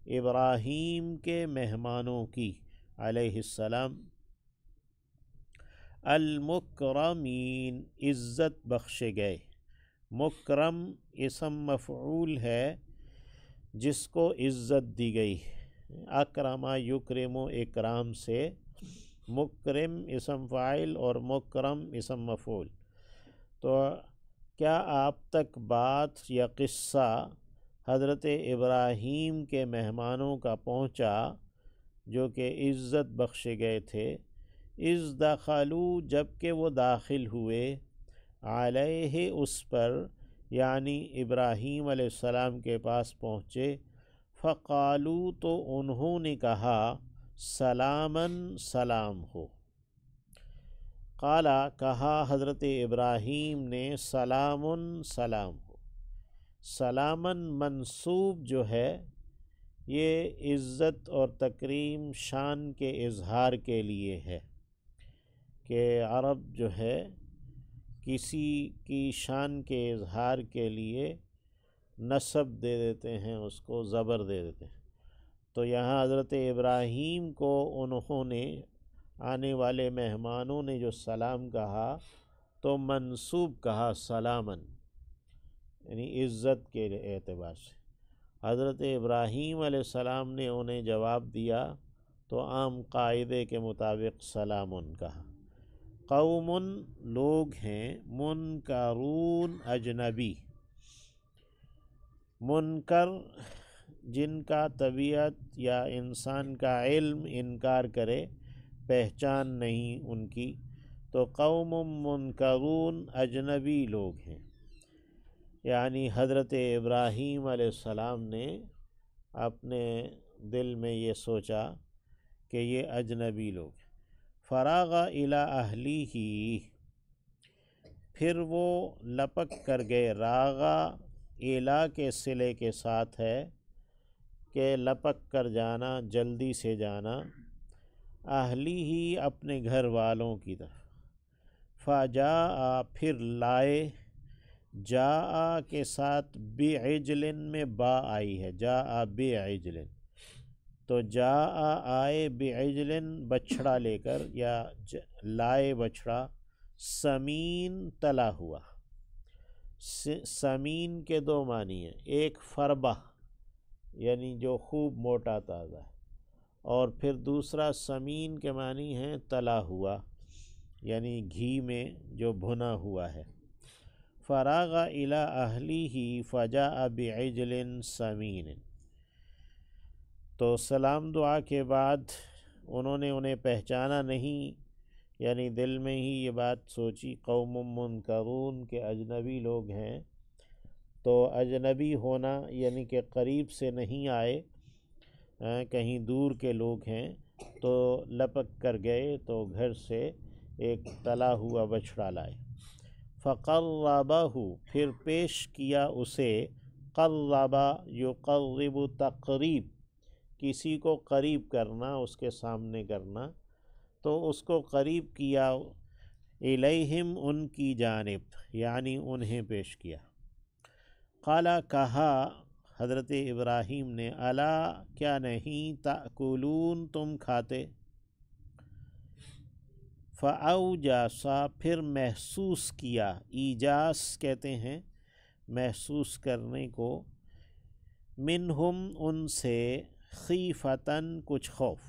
ابراہیم کے مہمانوں کی علیہ السلام، المکرمین عزت بخشے گئے۔ مکرم اسم مفعول ہے جس کو عزت دی گئی، اکرم یکرم اکرام سے، مکرم اسم فاعل اور مکرم اسم مفعول۔ تو کیا آپ تک بات یا قصہ حضرت ابراہیم کے مہمانوں کا پہنچا جو کہ عزت بخشے گئے تھے؟ اذ دخلوا جب کہ وہ داخل ہوئے، علیہ اس پر، یعنی ابراہیم علیہ السلام کے پاس پہنچے، فقالوا تو انہوں نے کہا، سلاماً سلام ہو۔ قالا کہا حضرت ابراہیم نے، سلامٌ سلام ہو۔ سلاماً منصوب جو ہے یہ عزت اور تکریم شان کے اظہار کے لیے ہے، کہ عرب جو ہے کسی کی شان کے اظہار کے لیے نسب دے دیتے ہیں، اس کو زبر دے دیتے ہیں۔ تو یہاں حضرت ابراہیم کو انہوں نے، آنے والے مہمانوں نے جو سلام کہا تو منصوب کہا سلاماً، یعنی عزت کے اعتبار سے۔ حضرت ابراہیم علیہ السلام نے انہیں جواب دیا تو عام قاعدے کے مطابق سلامٌ کہا۔ قوم لوگ ہیں، منکرون اجنبی، منکر جن کا طبیعت یا انسان کا علم انکار کرے، پہچان نہیں ان کی، تو قوم منکرون اجنبی لوگ ہیں۔ یعنی حضرت ابراہیم علیہ السلام نے اپنے دل میں یہ سوچا کہ یہ اجنبی لوگ ہیں۔ فراغ الی اہلہ، پھر وہ لپک کر گئے۔ راغا الی کے صلے کے ساتھ ہے کہ لپک کر جانا، جلدی سے جانا، اہلی ہی اپنے گھر والوں کی طرف۔ فجاء پھر لائے، جاء کے ساتھ بعجل میں با آئی ہے، جاء بعجل، تو جاء آئے بعجل بچھڑا لے کر، یا لائے بچھڑا، سمین تلا ہوا۔ سمین کے دو معنی ہیں، ایک فربہ یعنی جو خوب موٹا تازہ ہے، اور پھر دوسرا سمین کے معنی ہیں تلا ہوا، یعنی گھی میں جو بھنا ہوا ہے۔ فراغ الی اہلہ فجاء بعجل سمین، تو سلام دعا کے بعد انہوں نے انہیں پہچانا نہیں، یعنی دل میں ہی یہ بات سوچی، قوم منکرون کے اجنبی لوگ ہیں، تو اجنبی ہونا یعنی کہ قریب سے نہیں آئے، کہیں دور کے لوگ ہیں، تو لپک کر گئے تو گھر سے ایک تلا ہوا بچھڑا لائے۔ فقربہ، پھر پیش کیا اسے، قرب یقرب تقریب، کسی کو قریب کرنا، اس کے سامنے کرنا، تو اس کو قریب کیا، الیہم ان کی جانب، یعنی انہیں پیش کیا۔ قالا کہا حضرت ابراہیم نے، الا کیا نہیں، تأکلون تم کھاتے، فاوجس پھر محسوس کیا، ایجاز کہتے ہیں محسوس کرنے کو، منہم ان سے، خیفتاً کچھ خوف،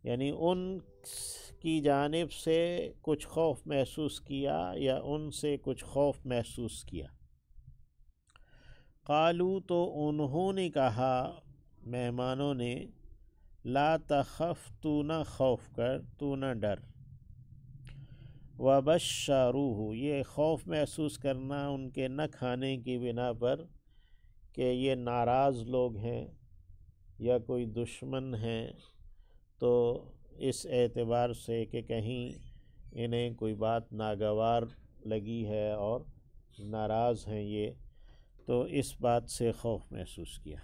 یعنی ان کی جانب سے کچھ خوف محسوس کیا یا ان سے کچھ خوف محسوس کیا۔ قالو تو انہوں نے کہا مہمانوں نے، لا تخف تو نہ خوف کر، تو نہ ڈر، وبشروہ یہ خوف محسوس کرنا ان کے نہ کھانے کی بنا پر کہ یہ ناراض لوگ ہیں یا کوئی دشمن ہیں، تو اس اعتبار سے کہ کہیں انہیں کوئی بات ناگوار لگی ہے اور ناراض ہیں یہ، تو اس بات سے خوف محسوس کیا۔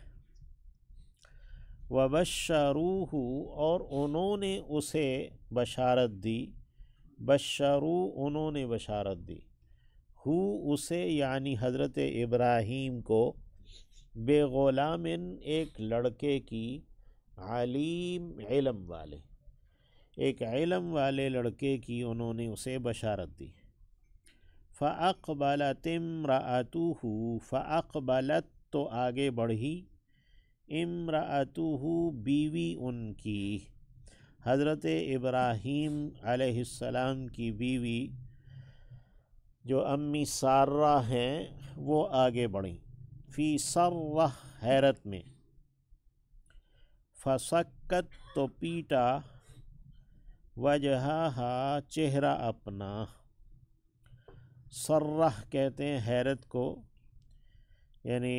وبشروہ اور انہوں نے اسے بشارت دی، بشرو انہوں نے بشارت دی، ہو اسے یعنی حضرت ابراہیم کو، بے غلامن ایک لڑکے کی، علیم علم والے، ایک علم والے لڑکے کی انہوں نے اسے بشارت دی۔ فَأَقْبَلَتِ امْرَأَتُهُ، فَأَقْبَلَت تو آگے بڑھی، امرأتہ بیوی ان کی، حضرت ابراہیم علیہ السلام کی بیوی جو امی سارہ ہیں وہ آگے بڑھیں، فی سرہ حیرت میں، فسکت تو پیٹا، وجہہا چہرہ اپنا، سرہ کہتے ہیں حیرت کو، یعنی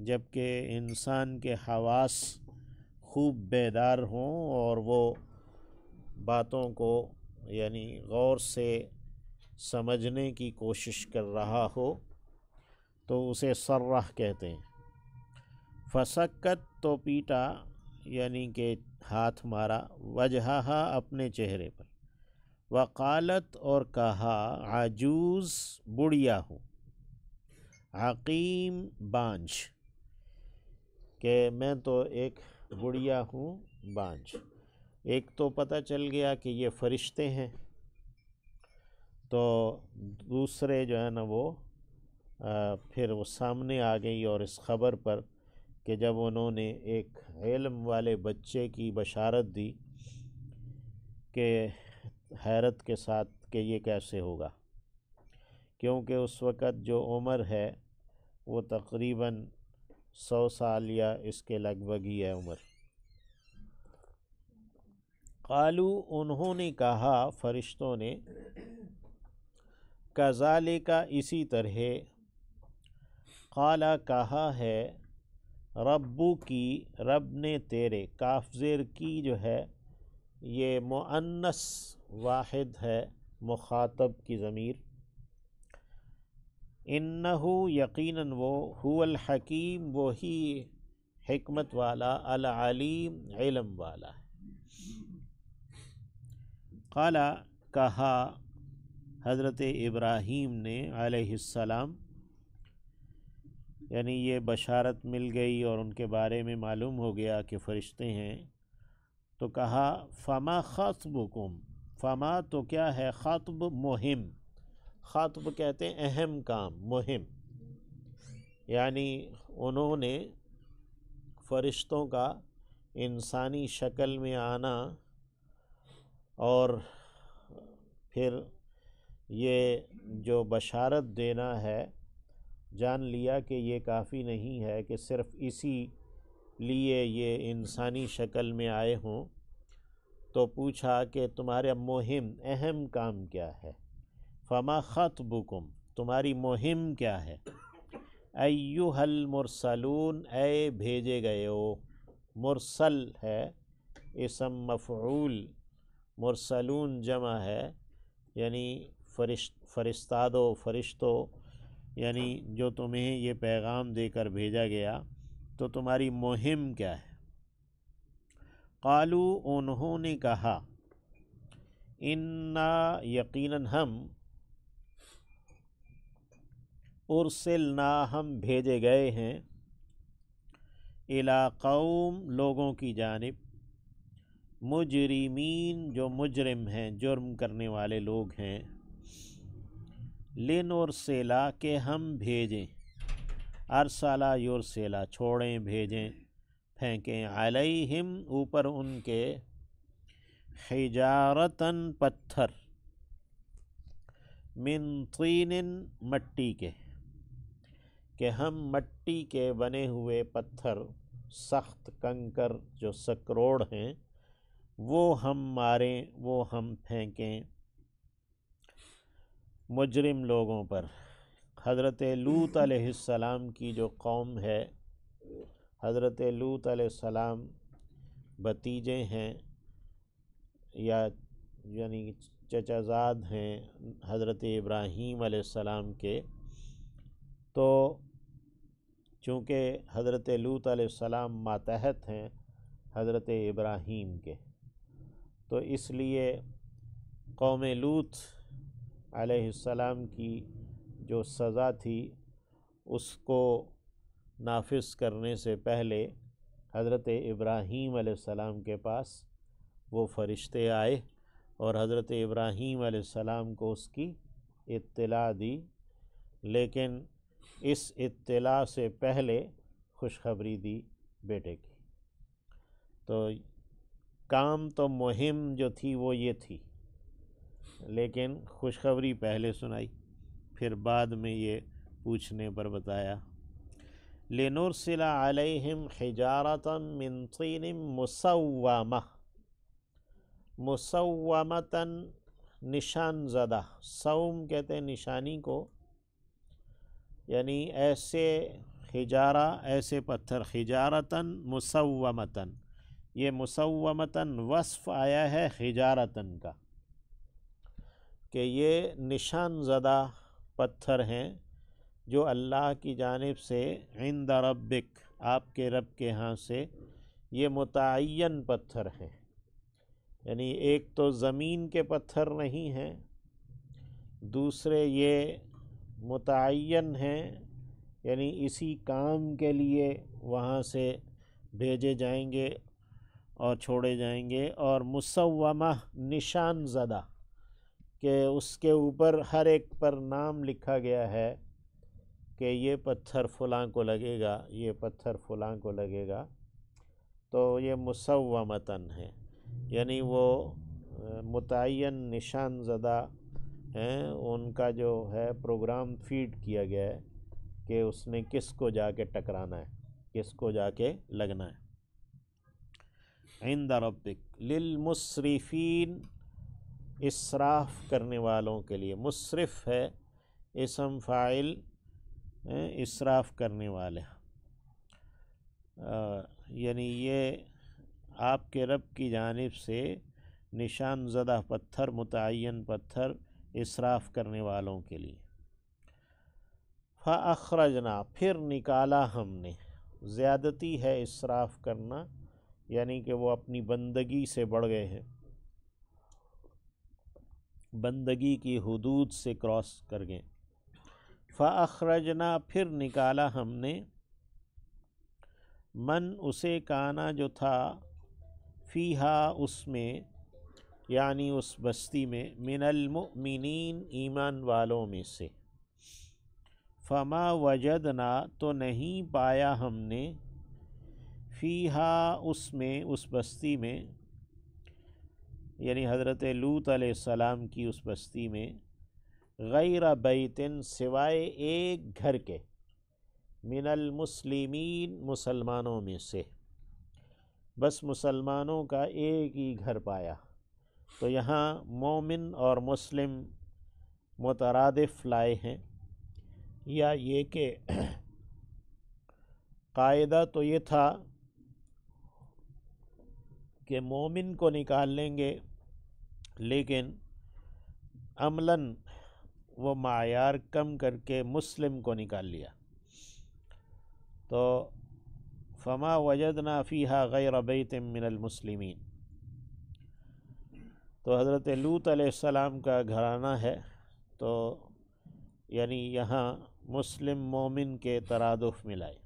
جب کہ انسان کے حواس خوب بیدار ہوں اور وہ باتوں کو یعنی غور سے سمجھنے کی کوشش کر رہا ہو تو اسے سرہ کہتے ہیں۔ فسکت تو پیٹا یعنی کہ ہاتھ مارا، وجہہا اپنے چہرے پر، وقالت اور کہا، عجوز بڑھیا ہوں، عقیم بانجھ، کہ میں تو ایک بڑھیا ہوں بانجھ۔ ایک تو پتہ چل گیا کہ یہ فرشتے ہیں، تو دوسرے جو ہے نا وہ پھر وہ سامنے آ گئی، اور اس خبر پر کہ جب انہوں نے ایک علم والے بچے کی بشارت دی کہ حیرت کے ساتھ کہ یہ کیسے ہوگا، کیونکہ اس وقت جو عمر ہے وہ تقریباً 100 سال یا اس کے لگ بھگ ہی ہے عمر۔ قالو انہوں نے کہا، فرشتوں نے، کذالک اسی طرح، قالا کہا ہے، ربو کی رب نے تیرے، کاف زیر کی جو ہے یہ مؤنث واحد ہے مخاطب کی ضمیر، انہو یقیناً وہ، هو الحکیم وہی حکمت والا، العلیم علم والا ہے۔ قالا کہا حضرت ابراہیم نے علیہ السلام، یعنی یہ بشارت مل گئی اور ان کے بارے میں معلوم ہو گیا کہ فرشتے ہیں، تو کہا، فما خطبکم، فما تو کیا ہے، خطب مہم، خطب کہتے ہیں اہم کام، مہم، یعنی انہوں نے فرشتوں کا انسانی شکل میں آنا اور پھر یہ جو بشارت دینا ہے، جان لیا کہ یہ کافی نہیں ہے کہ صرف اسی لیے یہ انسانی شکل میں آئے ہوں، تو پوچھا کہ تمہارا مہم، اہم کام کیا ہے، فما خطبکم، تمہاری مہم کیا ہے، ایھا المرسلون، اے بھیجے گئے ہو، مرسل ہے اسم مفعول، مرسلون جمع ہے، یعنی فرستادو، فرشتو، یعنی جو تمہیں یہ پیغام دے کر بھیجا گیا، تو تمہاری مہم کیا ہے۔ قالو انہوں نے کہا، انا یقیناً ہم، ارسلنا ہم بھیجے گئے ہیں، الی قوم لوگوں کی جانب، مجرمین جو مجرم ہیں، جرم کرنے والے لوگ ہیں، لنرسلا کہ ہم بھیجیں، ارسلا یرسلا چھوڑیں، بھیجیں، پھینکیں، علیہم اوپر ان کے، حجارتاً پتھر، من طین مٹی کے، کہ ہم مٹی کے بنے ہوئے پتھر، سخت کنکر جو سکروڑ ہیں، وہ ہم ماریں، وہ ہم پھینکیں مجرم لوگوں پر۔ حضرت لوط علیہ السلام کی جو قوم ہے، حضرت لوط علیہ السلام بھتیجے ہیں یعنی چچا زاد ہیں حضرت ابراہیم علیہ السلام کے، تو چونکہ حضرت لوط علیہ السلام ماتحت ہیں حضرت ابراہیم کے، تو اس لیے قوم لوط علیہ السلام کی جو سزا تھی اس کو نافذ کرنے سے پہلے حضرت ابراہیم علیہ السلام کے پاس وہ فرشتے آئے اور حضرت ابراہیم علیہ السلام کو اس کی اطلاع دی، لیکن اس اطلاع سے پہلے خوشخبری دی بیٹے کی۔ تو کام تو مہم جو تھی وہ یہ تھی، لیکن خوشخبری پہلے سنائی، پھر بعد میں یہ پوچھنے پر بتایا۔ لِنُرْسِلَ عَلَيْهِمْ حِجَارَةً مِّن طِينٍ مُّسَوَّمَةٍ، مسومتاً نشان زدہ، سوم کہتے ہیں نشانی کو، یعنی ایسے حجارہ، ایسے پتھر، حجارتاً مسومتاً، یہ مسومتاً وصف آیا ہے حجارتاً کا کہ یہ نشان زدہ پتھر ہیں جو اللہ کی جانب سے عند ربک، آپ کے رب کے ہاں سے یہ متعین پتھر ہیں، یعنی ایک تو زمین کے پتھر نہیں ہیں، دوسرے یہ متعین ہیں، یعنی اسی کام کے لیے وہاں سے بھیجے جائیں گے اور چھوڑے جائیں گے، اور مسومہ نشان زدہ کہ اس کے اوپر ہر ایک پر نام لکھا گیا ہے کہ یہ پتھر فلاں کو لگے گا، یہ پتھر فلاں کو لگے گا، تو یہ مسومتاً ہے، یعنی وہ متعین نشان زدہ ہیں، ان کا جو ہے پروگرام فیڈ کیا گیا ہے کہ اس نے کس کو جا کے ٹکرانا ہے، کس کو جا کے لگنا ہے۔ عند ربک للمسرفین، اسراف کرنے والوں کے لیے، مسرف ہے اسم فاعل، اسراف کرنے والے، یعنی یہ آپ کے رب کی جانب سے نشان زدہ پتھر، متعین پتھر اسراف کرنے والوں کے لیے۔ فَأَخْرَجْنَا، پھر نکالا ہم نے، زیادتی ہے اسراف کرنا، یعنی کہ وہ اپنی بندگی سے بڑھ گئے ہیں، بندگی کی حدود سے کراس کر گئے۔ فَأَخْرَجْنَا، پھر نکالا ہم نے، من اسے کانا جو تھا، فیہا اس میں، یعنی اس بستی میں، من المؤمنین ایمان والوں میں سے، فما وجدنا تو نہیں پایا ہم نے، فیہا اس میں، اس بستی میں، یعنی حضرت لوط علیہ السلام کی اس بستی میں، غیر بیتن سوائے ایک گھر کے، من المسلمین مسلمانوں میں سے، بس مسلمانوں کا ایک ہی گھر پایا۔ تو یہاں مومن اور مسلم مترادف لائے ہیں، یا یہ کہ قاعدہ تو یہ تھا کہ مومن کو نکال لیں گے، لیکن عملاً وہ معیار کم کر کے مسلم کو نکال لیا، تو فما وجدنا فیہا غیر بیت من المسلمین، تو حضرت لوط علیہ السلام کا گھرانہ ہے، تو یعنی یہاں مسلم مومن کے ترادف ملائے۔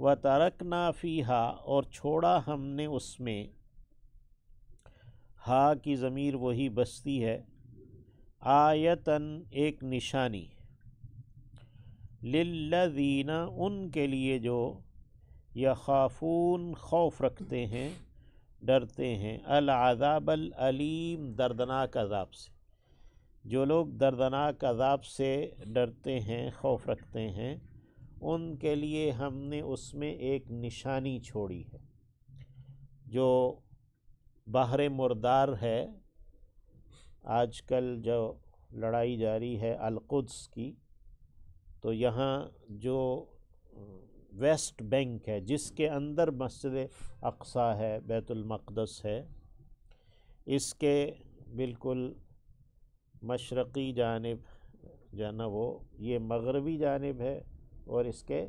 وَتَرَكْنَا فِيهَا، اور چھوڑا ہم نے اس میں، ہا کی ضمیر وہی بستی ہے، آیتاً ایک نشانی، للذین ان کے لیے جو، یخافون خوف رکھتے ہیں، ڈرتے ہیں، العذاب العلیم دردناک عذاب سے، جو لوگ دردناک عذاب سے ڈرتے ہیں، خوف رکھتے ہیں، ان کے لیے ہم نے اس میں ایک نشانی چھوڑی ہے، جو بحر مردار ہے، آج کل جو لڑائی جاری ہے القدس کی، تو یہاں جو ویسٹ بینک ہے، جس کے اندر مسجد اقصیٰ ہے، بیت المقدس ہے، اس کے بالکل مشرقی جانب جو ہے نا، وہ یہ مغربی جانب ہے، اور اس کے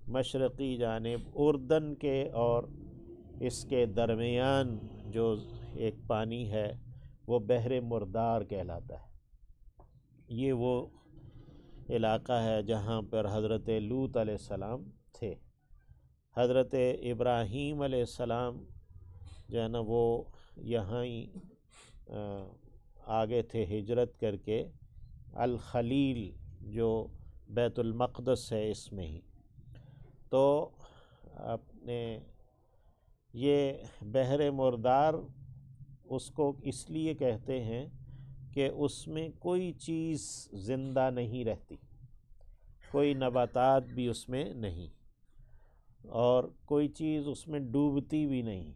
مشرقی جانب اردن کے اور اس کے درمیان جو ایک پانی ہے وہ بحر مردار کہلاتا ہے۔ یہ وہ علاقہ ہے جہاں پر حضرت لوط علیہ السلام تھے۔ حضرت ابراہیم علیہ السلام جو ہے نا وہ یہاں ہی آگے تھے ہجرت کر کے الخلیل جو بیت المقدس ہے اس میں ہی۔ تو اپنے یہ بحر مردار اس کو اس لیے کہتے ہیں کہ اس میں کوئی چیز زندہ نہیں رہتی، کوئی نباتات بھی اس میں نہیں، اور کوئی چیز اس میں ڈوبتی بھی نہیں۔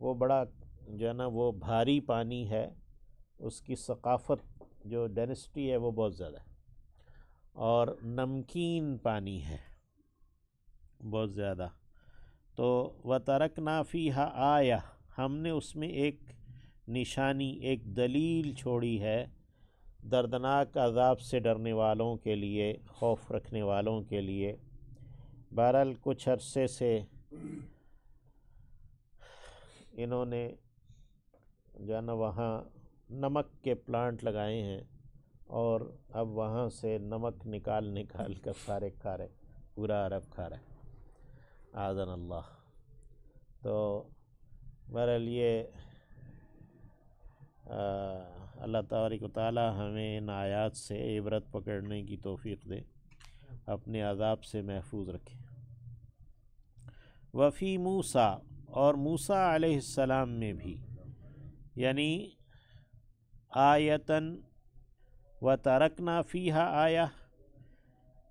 وہ بڑا جو ہے نا وہ بھاری پانی ہے، اس کی ثقافت جو ڈینسٹی ہے وہ بہت زیادہ ہے، اور نمکین پانی ہے بہت زیادہ۔ تو وَتَرَكْنَا فِيهَا آیَةً، ہم نے اس میں ایک نشانی، ایک دلیل چھوڑی ہے دردناک عذاب سے ڈرنے والوں کے لیے، خوف رکھنے والوں کے لیے۔ بہرحال کچھ عرصے سے انہوں نے جو ہے نا وہاں نمک کے پلانٹ لگائے ہیں، اور اب وہاں سے نمک نکال کر سارے کھا رہے، پورا عرب کھا رہا ہے، آذن اللہ۔ تو بہرحال یہ اللہ تبارک و تعالی ہمیں ان آیات سے عبرت پکڑنے کی توفیق دے، اپنے عذاب سے محفوظ رکھے۔ وفی موسیٰ، اور موسیٰ علیہ السلام میں بھی، یعنی آیتاً وترکنا فیہا آیہ،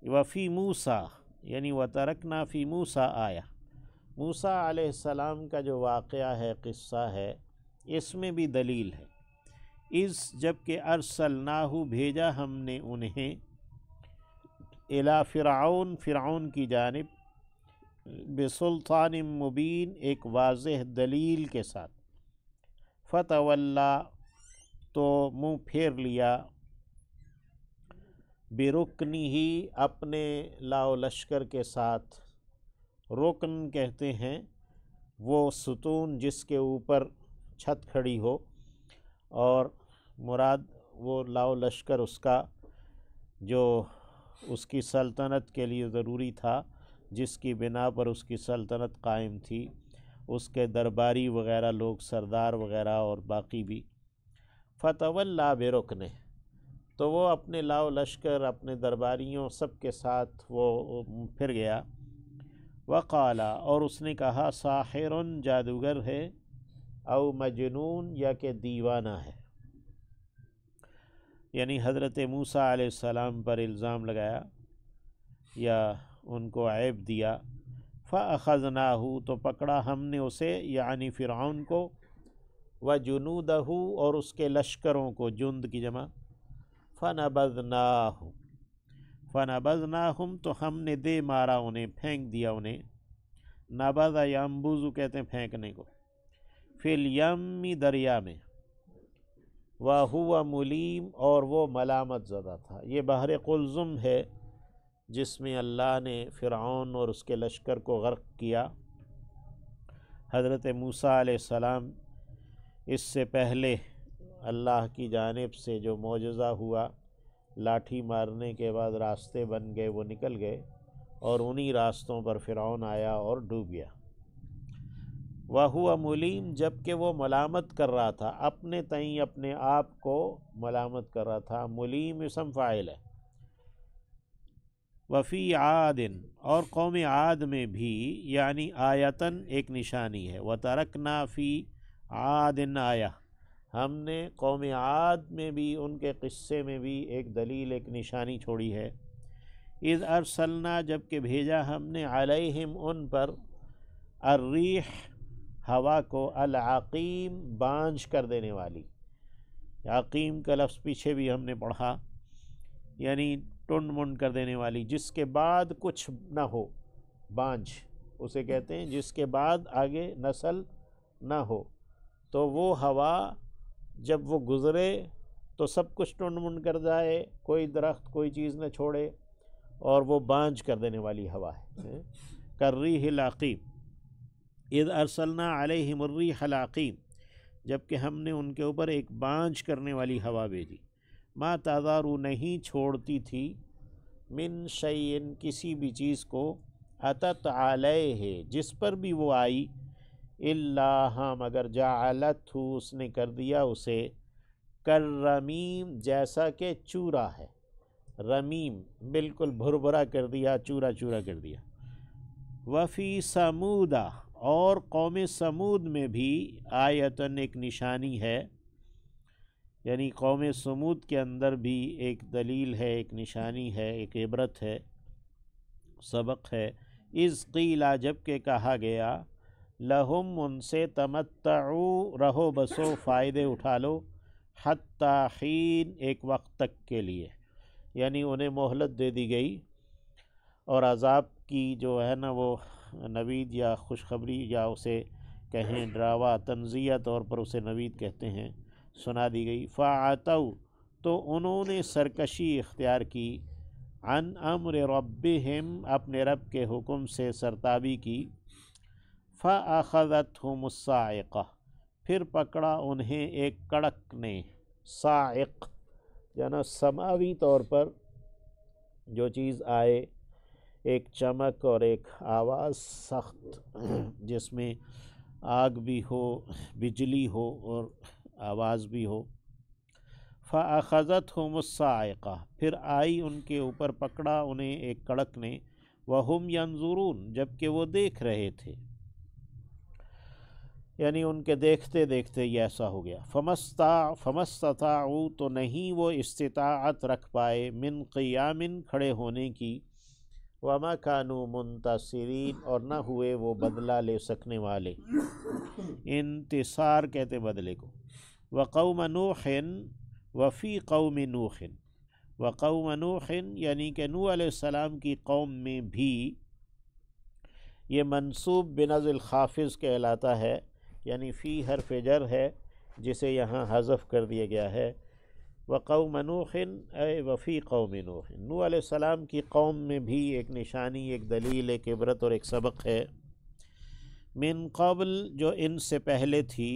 وفی موسیٰ یعنی وترکنا فی موسیٰ آیہ، موسیٰ علیہ السلام کا جو واقعہ ہے، قصہ ہے، اس میں بھی دلیل ہے۔ اس جب کہ ارسلناہ، بھیجا ہم نے انہیں، الی فرعون، فرعون کی جانب، بسلطان مبین، ایک واضح دلیل کے ساتھ، فتولی، تو منہ پھیر لیا، برکنہ، اپنے لاؤ لشکر کے ساتھ۔ رکن کہتے ہیں وہ ستون جس کے اوپر چھت کھڑی ہو، اور مراد وہ لاؤ لشکر اس کا جو اس کی سلطنت کے لیے ضروری تھا، جس کی بنا پر اس کی سلطنت قائم تھی، اس کے درباری وغیرہ لوگ، سردار وغیرہ اور باقی بھی۔ فتولی برکنہ، تو وہ اپنے لاؤ لشکر، اپنے درباریوں سب کے ساتھ وہ پھر گیا۔ وقال، اور اس نے کہا، ساحر، جادوگر ہے، او مجنون، یا کہ دیوانہ ہے، یعنی حضرت موسیٰ علیہ السلام پر الزام لگایا یا ان کو عیب دیا۔ فَأَخَذْنَاهُ، تو پکڑا ہم نے اسے، یعنی فرعون کو، وَجُنُودَهُ، اور اس کے لشکروں کو، جند کی جمع، فَنَبَذْنَاهُمْ، تو ہم نے دے مارا انہیں، پھینک دیا انہیں۔ نبذ ینبذ کہتے ہیں پھینکنے کو، فی الیم، دریا میں، وَهُوَ ملیم، اور وہ ملامت زدہ تھا۔ یہ بحر قلزم ہے جس میں اللہ نے فرعون اور اس کے لشکر کو غرق کیا۔ حضرت موسیٰ علیہ السلام اس سے پہلے اللہ کی جانب سے جو معجزہ ہوا، لاٹھی مارنے کے بعد راستے بن گئے، وہ نکل گئے، اور انہی راستوں پر فرعون آیا اور ڈوب گیا۔ وَهُوَ ملیم، جب کہ وہ ملامت کر رہا تھا اپنے تئیں، اپنے آپ کو ملامت کر رہا تھا۔ ملیم اسم فاعل ہے۔ وفی عاد، اور قوم عاد میں بھی، یعنی آیتاً، ایک نشانی ہے۔ وترکنا فی عاد آیہ، ہم نے قوم عاد میں بھی، ان کے قصے میں بھی ایک دلیل، ایک نشانی چھوڑی ہے۔ اذ ارسلنا، جب کہ بھیجا ہم نے، علیہم، ان پر، الریح، ہوا کو، العقیم، بانجھ کر دینے والی۔ عقیم کا لفظ پیچھے بھی ہم نے پڑھا، یعنی ٹنڈ منڈ کر دینے والی، جس کے بعد کچھ نہ ہو، بانجھ اسے کہتے ہیں، جس کے بعد آگے نسل نہ ہو۔ تو وہ ہوا جب وہ گزرے تو سب کچھ ٹنڈ منڈ کر جائے، کوئی درخت، کوئی چیز نہ چھوڑے، اور وہ بانجھ کر دینے والی ہوا ہے۔ کالریح العقیم، اذ ارسلنا علیہم الریح العقیم، جب کہ ہم نے ان کے اوپر ایک بانجھ کرنے والی ہوا بھیجی۔ ما تذر، نہیں چھوڑتی تھی، من شیء، کسی بھی چیز کو، اتت علیہ جس پر بھی وہ آئی، اللہ مگر جعلتہ اس نے کر دیا اسے کررمیم جیسا کہ چورا ہے، رمیم بالکل بھربھرا کر دیا، چورا چورا کر دیا۔ وفی سمودہ اور قوم سمود میں بھی آیتن ایک نشانی ہے، یعنی قوم سمود کے اندر بھی ایک دلیل ہے، ایک نشانی ہے، ایک عبرت ہے، سبق ہے۔ اذ قیلا جب کہ کہا گیا، لہم ان سے تمتعوا رہو بسو فائدے اٹھا لو، حتی حین ایک وقت تک کے لیے، یعنی انہیں مہلت دے دی گئی، اور عذاب کی جو ہے نا وہ نوید یا خوشخبری یا اسے کہیں ڈراوا تنزیہ طور پر اسے نوید کہتے ہیں، سنا دی گئی۔ فَعَتَوْا تو انہوں نے سرکشی اختیار کی، عن امر ربہم اپنے رب کے حکم سے سرتابی کی، فَأَخَذَتْهُمُ الصَّاعِقَةُ پھر پکڑا انہیں ایک کڑک نے، صاعق یعنی سماوی طور پر جو چیز آئے، ایک چمک اور ایک آواز سخت جس میں آگ بھی ہو، بجلی ہو اور آواز بھی ہو۔ فَأَخَذَتْهُمُ الصَّاعِقَةُ پھر آئی ان کے اوپر، پکڑا انہیں ایک کڑک نے، وَهُمْ يَنظُرُونَ جبکہ وہ دیکھ رہے تھے، یعنی ان کے دیکھتے دیکھتے یہ ایسا ہو گیا۔ فَمَا اسْتَطَاعُوا تو نہیں وہ استطاعت رکھ پائے، من قیام کھڑے ہونے کی، وَمَا كَانُوا مُنْتَصِرِينَ اور نہ ہوئے وہ بدلہ لے سکنے والے، انتصار کہتے بدلے کو۔ وَقَوْمَ نُوحٍ وَفِي قَوْمِ نُوحٍ وَقَوْمَ نُوحٍ یعنی کہ نوح علیہ السلام کی قوم میں بھی، یہ منصوب بنزل خافض کہلاتا ہے، یعنی فی حرف جر ہے جسے یہاں حذف کر دیا گیا ہے۔ وقوم نوح اے وفی قوم نوح، نوح علیہ السلام کی قوم میں بھی ایک نشانی، ایک دلیل، ایک عبرت اور ایک سبق ہے۔ من قبل جو ان سے پہلے تھی،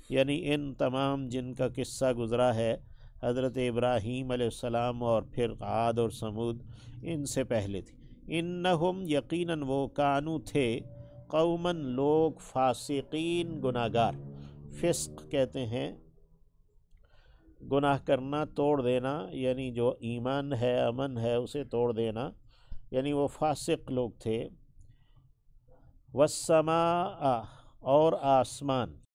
یعنی ان تمام جن کا قصہ گزرا ہے، حضرت ابراہیم علیہ السلام اور پھر عاد اور سمود، ان سے پہلے تھی۔ انہم یقیناً وہ، کانو تھے، قوماً لوگ، فاسقین گناہ گار، فسق کہتے ہیں گناہ کرنا، توڑ دینا، یعنی جو ایمان ہے، امن ہے، اسے توڑ دینا، یعنی وہ فاسق لوگ تھے۔ والسماء اور آسمان،